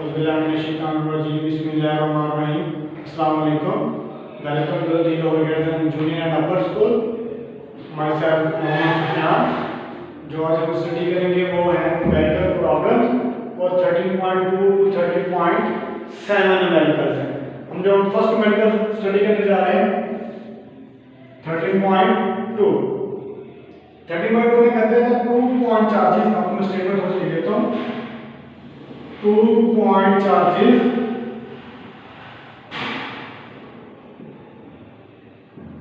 बिस्मिल्लाहिर्रहमानिर्रहीम। अस्सलाम वालेकुम। Welcome to the junior and upper school. Myself Mohammad Sufiyan. जो आज हम स्टडी करेंगे वो है न्यूमेरिकल प्रॉब्लम्स और 13.2 टू 13.7 न्यूमेरिकल्स हैं। हम जो फर्स्ट न्यूमेरिकल स्टडी करने जा रहे हैं 13.2 में कहते हैं 2 पॉइंट चार्जेस। आपको मैं स्टेटमेंट थोड़ी लिख देता हूँ। 2 पॉइंट चार्जेस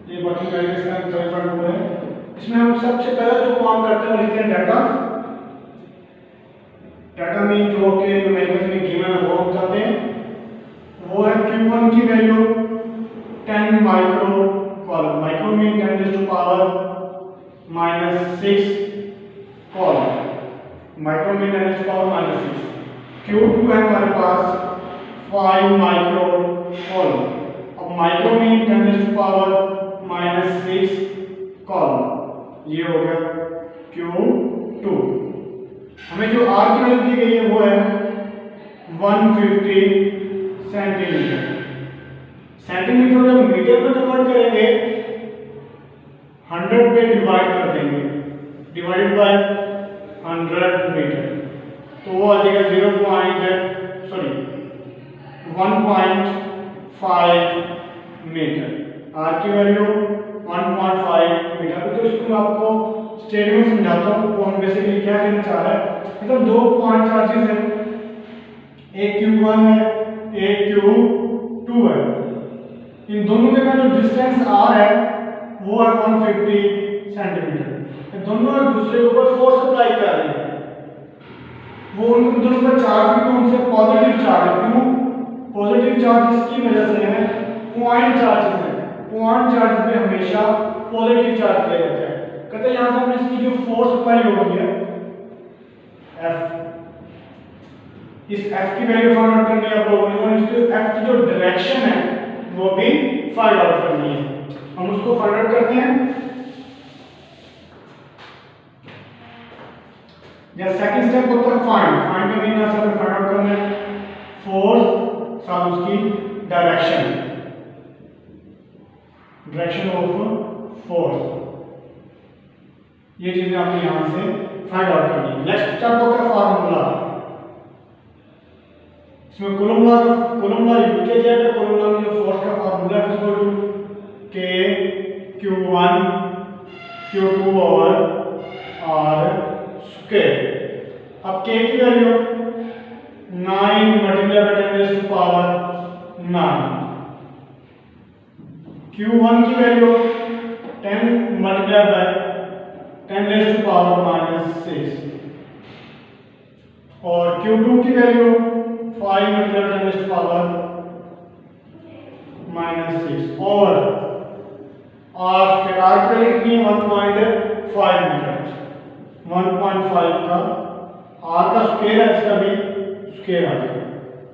ये बाकी इसमें 13.2 है। इसमें हम सबसे पहले जो काम करते हैं वो लिखते हैं डाटा। डाटा में जो कि न्यूमेरिकल में गिवन है वो हम बताते हैं। वो है Q1 की वैल्यू 10 माइक्रो कॉलम। माइक्रो में 10 टू पावर -6 कॉलम। माइक्रो में 10 टू पावर -6। Q2 है हमारे पास 5 माइक्रो कॉलम। अब माइक्रो में 10 टू पावर -6 कॉलम। ये हो गया Q2। हमें जो R की वैल्यू दी गई है वो है 150 सेंटीमीटर। सेंटीमीटर जब मीटर में कन्वर्ट करेंगे 100 पे डिवाइड कर देंगे, डिवाइड बाय 100 मीटर, तो वो आ जाएगा 1.5 मीटर। आर की वैल्यू 1.5 मीटर। तो इसको मैं आपको स्टेटमेंट समझाता हूँ। वो हम बेसिकली क्या कहना चाह रहे हैं, मतलब दो पॉइंट चार्जेस हैं, एक Q1 है एक Q2 है। इन दोनों के जो डिस्टेंस R है वो है 150 सेंटीमीटर। दोनों एक दूसरे के ऊपर फोर्स अप्लाई कर रहे हैं। वो उन दोनों का चार्ज भी कौन से पॉजिटिव चार्ज है। क्यों पॉजिटिव चार्ज? इसकी वजह से है पॉइंट चार्जेस है। पॉइंट चार्ज में हमेशा पॉजिटिव चार्ज दिया जाता है। कहते हैं यहां से हमने इसकी जो फोर्स अप्लाई हो रही है F, इस F की वैल्यू फाइंड आउट करनी है आप लोगों ने, और इसके F की जो डायरेक्शन है वो भी फाइंड आउट करनी है। हम उसको फाइंड आउट करते हैं। या सेकंड स्टेप होता है फाइंड का मीनिंग है फाइंड आउट करना है फोर्स साथ उसकी डायरेक्शन ऑफ फोर्स। ये चीजें आपको यहां से फाइंड आउट करनी है। नेक्स्ट स्टेप होता है फार्मूला। इसमें कूलम लॉ यूज किया जाएगा। कूलम लॉ में जो फोर्स का फार्मूला है equal to K Q1 Q2 over R square. अब K की value 9 multiply by 10 to power 9। Q1 की value 10 multiply by 10 to power -6 और Q2 की value 5 multiply by 10 to power -6 और R की वैल्यू कितनी है 1.5 मीटर। 1.5 का R का स्क्वायर है, इसका भी स्क्वायर आ जाएगा।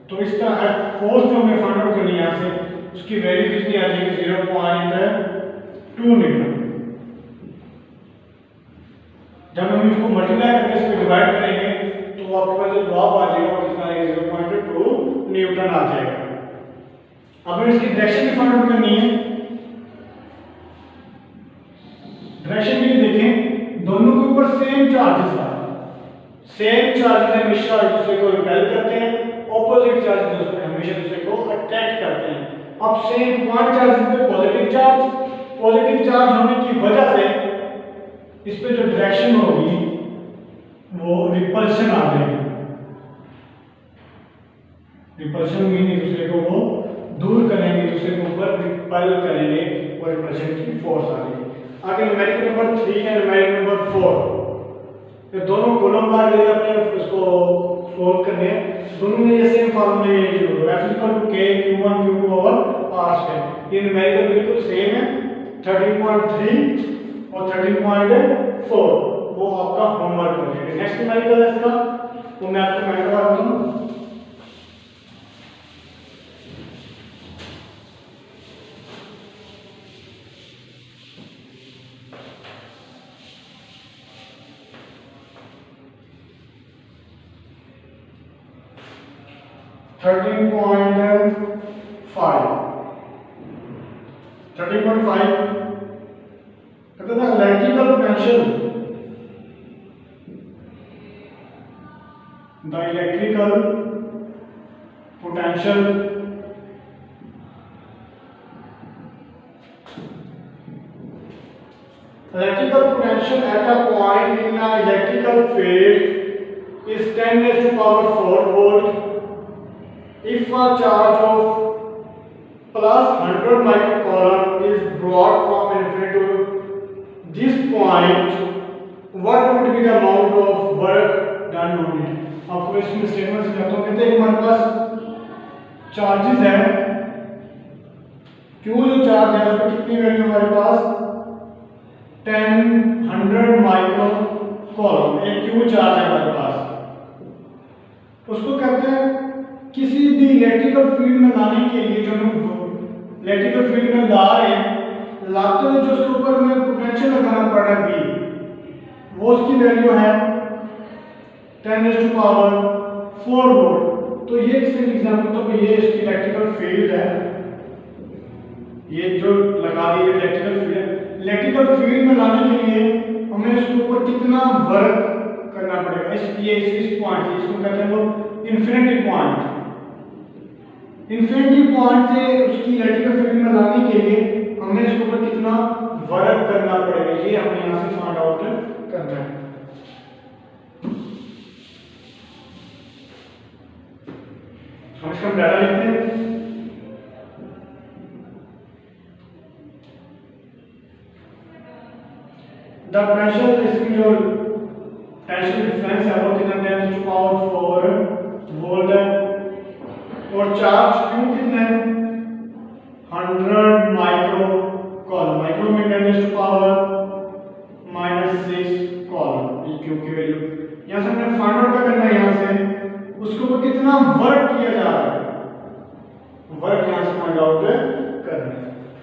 तो इस तरह फोर्स जो हमें फाइंड आउट करनी है यहां से उसकी वैल्यू कितनी आ जाएगी 0.2 मीटर। जब हम इसको मल्टीप्लाई करके इस पे डिवाइड करेंगे तो आपके पास जो जवाब आ जाएगा वो कितना आएगा 0.2 न्यूटन आ जाएगा। अब हमें इसकी डायरेक्शन भी फाइंड आउट करनी है। डायरेक्शन के लिए देखें दोनों के ऊपर सेम चार्जेस है। सेम चार्जेस हमेशा एक दूसरे को रिपेल करते हैं, ऑपोजिट चार्जेस हमेशा दूसरे को अट्रैक्ट करते हैं। अब सेम पॉइंट चार्जेस पे पॉजिटिव चार्ज होने की वजह से इस पे जो डायरेक्शन होगी वो रिपल्शन आ जाएगी। रिपल्शन मीन एक दूसरे को वो दूर करेंगे, दूसरे के ऊपर रिपल करेंगे और रिपल्शन की फोर्स आ जाएगी। आगे न्यूमेरिकल नंबर 3 है न्यूमेरिकल नंबर 4। ये दोनों कॉलम का यदि अपने इसको सॉल्व करने हैं दोनों में ये सेम फार्मूला यूज होगा F = K Q1 Q2 over R square. ये न्यूमेरिकल बिल्कुल सेम है 13.3 और 13.4। वो आपका होमवर्क हो जाएगा। नेक्स्ट न्यूमेरिकल है इसका वो मैं आपको मैं करवा दूं। 13.5 कहते हैं electrical potential the electrical potential at a point in an electrical field is 10 raised to power 4 volt if a charge of plus 100 microcoulomb is brought from infinity to this point, what would be the amount of work done on it? आपको इसमें statement समझाता हूँ। कहते हैं हमारे पास charges है, Q जो charge है उसमें कितनी वैल्यू हमारे पास 100 माइक्रोकूलम, एक Q चार्ज है हमारे पास। उसको कहते हैं किसी भी इलेक्ट्रिकल फील्ड में लाने के लिए जो हम इलेक्ट्रिकल फील्ड में ला रहे हैं, लाते हुए जो उसके ऊपर में पोटेंशियल लगाना पड़ रहा है V, वो उसकी वैल्यू है 10⁴ वोल्ट। तो ये किसी एग्जांपल तो ये इसकी इलेक्ट्रिकल फील्ड है, ये जो लगा दी इलेक्ट्रिकल फील्ड। इलेक्ट्रिकल फील्ड में लाने के लिए हमें इसके ऊपर कितना वर्क करना पड़ेगा, इस पॉइंट से, इसको कहते हैं लोग इन्फिनिटी पॉइंट। इन्फिनिटी पॉइंट से उसकी इलेक्ट्रिकल फील्ड में लाने के लिए हमें इसके ऊपर कितना वर्क करना पड़ेगा, ये हमें यहाँ से फाइंड आउट करना है। हम इसका डाटा लिखते हैं। द पोटेंशियल, इसकी जो पोटेंशियल डिफरेंस है वो कितना 10⁴ वोल्ट है, और चार्ज Q कितना है 100 माइक्रोकूलम, माइक्रो में 10⁻⁻⁶ कूलम, ये Q की वैल्यू। यहाँ से हमने फाइंड आउट करना है, यहाँ से उसके ऊपर कितना वर्क किया जा रहा है, वर्क यहाँ से फाइंड आउट करना है।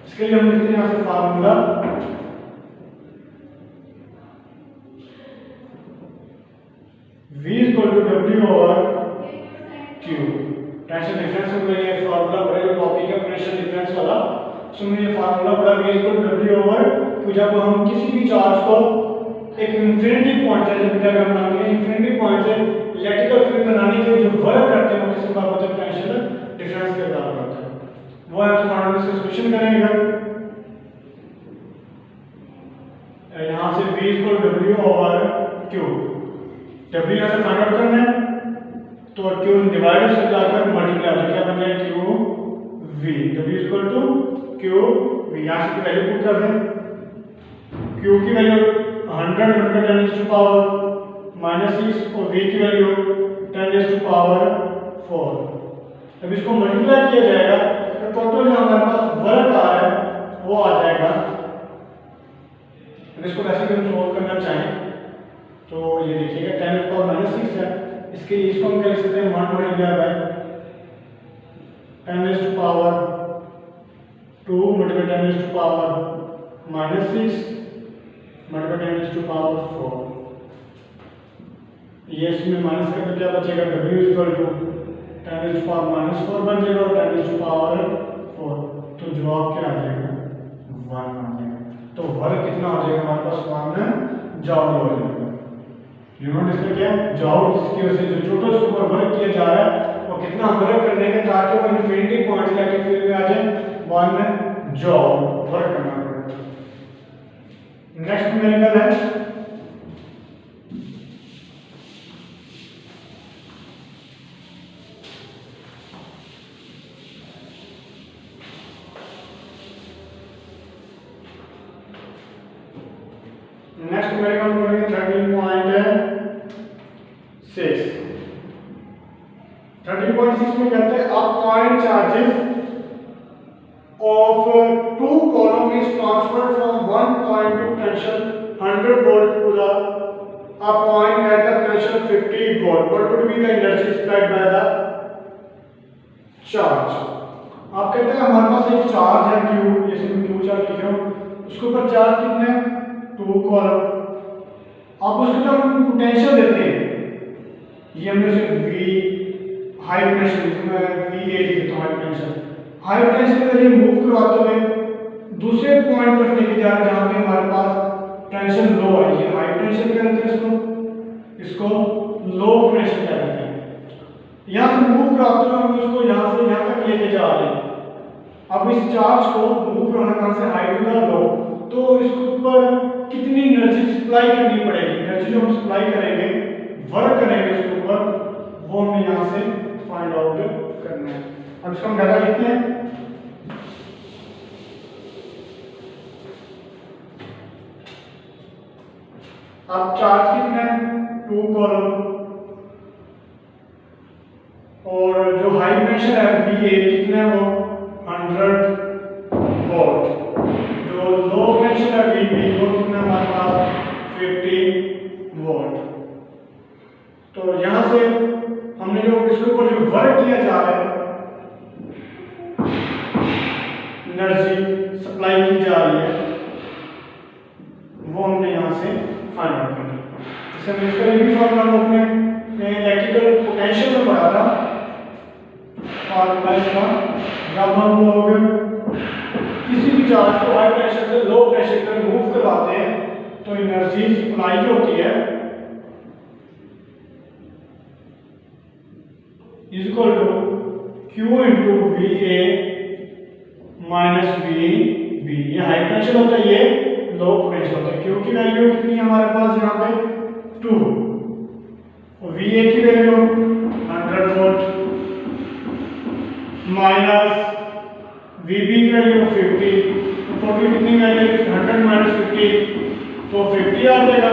इसके लिए हम लिखते हैं यहाँ से formula V = W/Q। Tension difference में ये फार्मूला पढ़े जो टॉपिक है पोटेंशियल डिफरेंस वाला, उसमें ये फार्मूला पढ़ा V = W/Q। जब हम किसी भी चार्ज को एक इन्फिनिटी पॉइंट से, जब हम लाते हैं इन्फिनिटी पॉइंट से इलेक्ट्रिकल फील्ड बनाने के लिए जो वर्क करते हैं वो किसके बराबर होता है, पोटेंशियल डिफरेंस के बराबर होता है। वो हम फार्मूला से सॉल्यूशन करेंगे। यहाँ से V = W/Q, W यहाँ से फाइंड आउट करना है, तो Q डिवाइड से जाकर मल्टीप्लाई हो जाएगा, क्या बन जाएगा QV। W = QV, यहाँ से वैल्यू पुट कर दें। Q की वैल्यू 100 × 10⁻⁻⁶ और V की वैल्यू 10⁴। अब इसको मल्टीप्लाई किया जाएगा तो टोटल जो हमारे पास वर्क आ रहा है वो आ जाएगा। इसको वैसे भी हम सॉल्व करना चाहें तो ये देखिएगा 10⁻⁻⁶ है, इसके लिए इसको हम कह सकते हैं 1 × 10⁻² × 10⁻⁻⁶ ये इसमें माइनस करके क्या बचेगा, W = 10⁻⁻⁴ बन जाएगा और 10⁻⁴। तो जवाब क्या आ जाएगा, 1 आ जाएगा। तो वर्क कितना हो जाएगा हमारे पास, 1 जॉउल हो जाएगा। यूनिट इसमें क्या है, जॉउल, जिसकी वजह से जो छोटा उसके ऊपर वर्क किया जा रहा है वो कितना वर्क करने के ताकि वो इन्फिनिटी पॉइंट इलेक्ट्रिक फील्ड में आ जाए, 1 जॉउल वर्क करना पड़ेगा। नेक्स्ट न्यूमेरिकल है नेक्स्ट न्यूमेरिकल करेंगे 13.6 में कहते हैं a point charges of 2 coulomb is transferred from one point to potential 100 volt to the a point at the potential 50 volt. What would be the energy supplied by the charge? आप कहते हैं हमारे पास एक charge है Q, जैसे मैं Q charge लिख रहा हूँ, उसके ऊपर चार्ज कितने हैं 2 कॉलम। आप उसके जब पोटेंशियल देते हैं, ये हमने से V हाई पोटेंशियल, मैं VA लिख देता हूँ हाई पोटेंशियल। हाई पोटेंशियल के जरिए मूव करवाते हुए दूसरे पॉइंट पर लेके जा रहे हैं जहाँ पे हमारे पास टेंशन लो है। ये हाई पोटेंशियल कहते हैं इसको लो पोटेंशियल कहते हैं। यहाँ से मूव कराते हुए हम इसको यहाँ से यहाँ तक लेके जा रहे हैं। अब इस चार्ज को मूव कराना कहाँ से, हाई टू द लो, तो इसके ऊपर कितनी एनर्जी सप्लाई करनी पड़ेगी। एनर्जी जो हम सप्लाई करेंगे, वर्क करेंगे उसके ऊपर, वो हमें यहाँ से फाइंड आउट करना है। अब इसका हम डाटा लिखते हैं। अब चार्ज कितना है, 2 कॉलम, और जो हाई पोटेंशियल है VA कितना है, वो 100 वोल्ट। जो लो पोटेंशियल है VB वो कितना है हमारे पास, 50 वोल्ट। तो यहाँ से हमने जो इसके ऊपर जो वर्क किया जा रहा है, एनर्जी सप्लाई की जा रही है, वो हमने यहाँ से फाइंड आउट करना है। इससे हम इसका भी फॉर्मूला हम अपने इलेक्ट्रिकल पोटेंशियल में पढ़ा था। फॉर्मूला इसका, जब हम लोग किसी भी चार्ज को हाई प्रेशर से लो प्रेशर पर मूव करवाते हैं तो एनर्जी सप्लाई जो होती है is equal to Q into VA minus VB। ये हाई पोटेंशियल होता है, ये लो पोटेंशियल होता है। Q की वैल्यू कितनी है हमारे पास यहाँ पे 2, और VA की वैल्यू 100 वोल्ट माइनस VB की वैल्यू 50। टोटल कितनी वैल्यू, 100 माइनस 50 तो 50 आ जाएगा।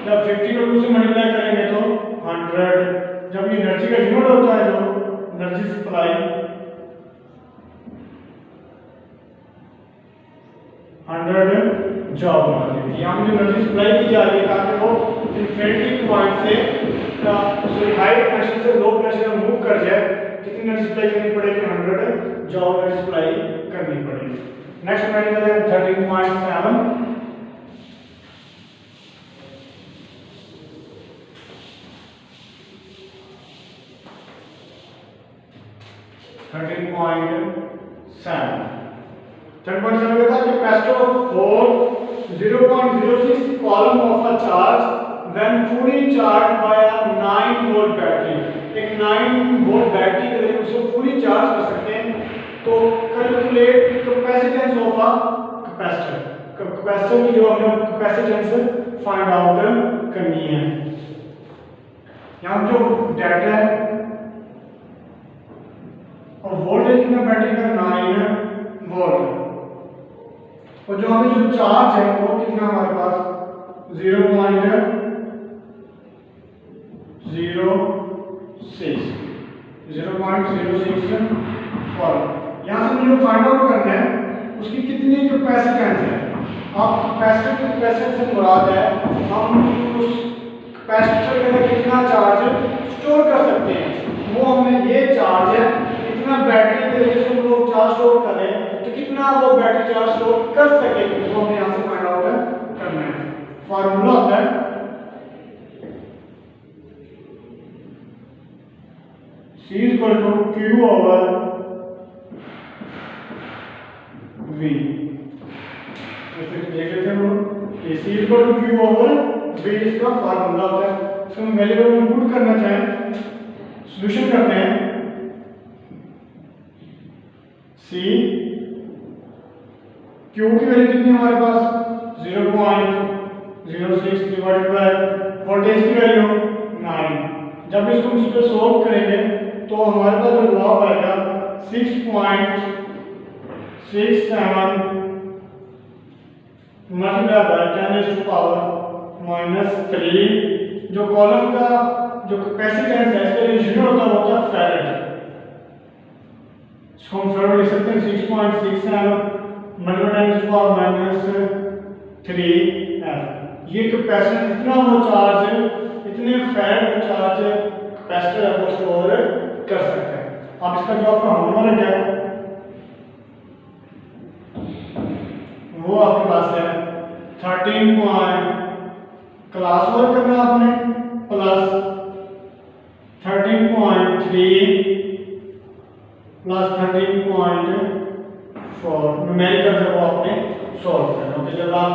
जब 50 को 2 से मल्टीप्लाई करेंगे तो 100। जब ये एनर्जी का यूनिट होता है, जो एनर्जी सप्लाई 100 जॉब मारती है। यहाँ मुझे एनर्जी सप्लाई की जा रही है ताकि वो इन्फिनिटी पॉइंट से हाई प्रेशर से लो प्रेशर में मूव कर जाए। कितनी एनर्जी सप्लाई करनी पड़ेगी, 100 जॉब एनर्जी सप्लाई करनी पड़ेगी। नेक्स्ट हमारी है 13.7। Capacitor holds 0.06 column of a charge when fully charged by a 9 volt battery। एक 9 वोल्ट बैटरी के जरिए उसको फुली चार्ज कर सकते हैं। तो calculate capacitance of a capacitor. Capacitor की जो हमें कैपेसिटेंस फाइंड आउट करनी है। यहाँ जो डाटा है और वोल्टेज कितना बैटरी का, 9 वोल्ट, और जो हमें जो चार्ज है वो कितना हमारे पास 0.06 वोल्ट। यहाँ से मुझे फाइंड आउट करना है उसकी कितनी कैपेसिटेंस है। आप कैपेसिटर की कैपेसिटेंस से मुराद है हम उस कैपेसिटर के अंदर कितना चार्ज स्टोर कर सकते हैं। वो हमें ये चार्ज है, इतना बैटरी के जरिए से लोग चार्ज स्टोर करें तो कितना वो बैटरी चार्ज स्टोर कर सकेगी, तो हमें यहाँ से फाइंड आउट करना है। फॉर्मूला होता है C equal to Q over V। देख लेते हैं लोग, C equal to Q over V इसका फॉर्मूला होता है। इसको हम वैल्यू को इनपुट करना चाहें, सॉल्यूशन करते हैं। C Q की वैल्यू कितनी है हमारे पास 0.06 डिवाइडेड बाय वोल्टेज की वैल्यू 9। जब इसको इस पे सॉल्व करेंगे तो हमारे पास जो जवाब आएगा 6.67 मल्टीप्लाई बाय 10⁻⁻3। जो कॉलम का जो कैपेसिटेंस है इसका यूनिट होता है वो होता है फैरेड। इसको हम फैरेड लिख सकते हैं 6.67 -10⁻3F। ये कैपेसिटेंस इतना वो चार्ज है, इतने फैरेड चार्ज कैपेसिटर को स्टोर कर सकते हैं। अब इसका जो आपका फॉर्मूला क्या है वो आपके पास है 13 क्लास वर्क करना आपने प्लस 13.3 प्लस 13.4 न्यूमेरिकल जब आपने सॉल्व करना। ओके, जब आप